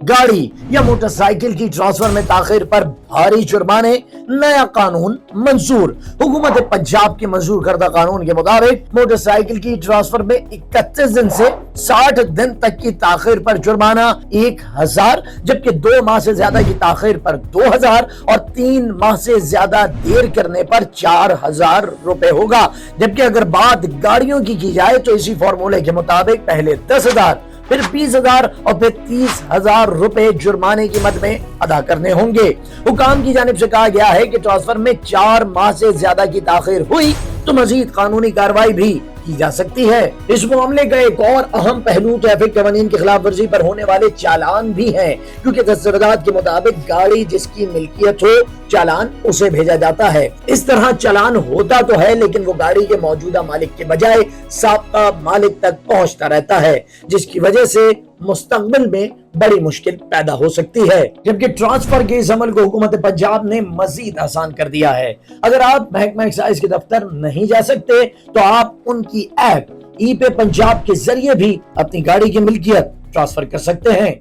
गाड़ी या मोटरसाइकिल की ट्रांसफर में ताखिर पर भारी जुर्माने, नया कानून मंजूर। हुकूमत पंजाब के मंजूर करदा कानून के मुताबिक मोटरसाइकिल की ट्रांसफर में 31 दिन से 60 दिन तक की ताखिर पर जुर्माना 1000, जबकि 2 माह से ज्यादा की ताखिर पर 2000 और 3 माह से ज्यादा देर करने पर 4000 रुपए होगा। जबकि अगर बात गाड़ियों की जाए तो इसी फॉर्मूले के मुताबिक पहले 10,000, फिर 20,000 और फिर 30,000 रुपए जुर्माने की मद में अदा करने होंगे। हुकाम की जानिब से कहा गया है कि ट्रांसफर में 4 माह से ज्यादा की ताखिर हुई तो मजीद कानूनी कार्रवाई भी की जा सकती है। इस मामले का एक और अहम पहलू ट्रैफिक कानून की खिलाफ वर्जी पर होने वाले चालान भी है, क्योंकि दस्तावेजात के मुताबिक गाड़ी जिसकी मिल्कियत हो चालान उसे भेजा जाता है। इस तरह चालान होता तो है लेकिन वो गाड़ी के मौजूदा मालिक के बजाय साबका मालिक तक पहुंचता रहता है, जिसकी वजह से मुस्तकबिल में बड़ी मुश्किल पैदा हो सकती है। जबकि ट्रांसफर के इस अमल को हुकूमत पंजाब ने मजीद आसान कर दिया है। अगर आप महकमा एक्साइज के दफ्तर नहीं जा सकते तो आप उनकी ऐप ई पे पंजाब के जरिए भी अपनी गाड़ी की मिल्कियत ट्रांसफर कर सकते हैं।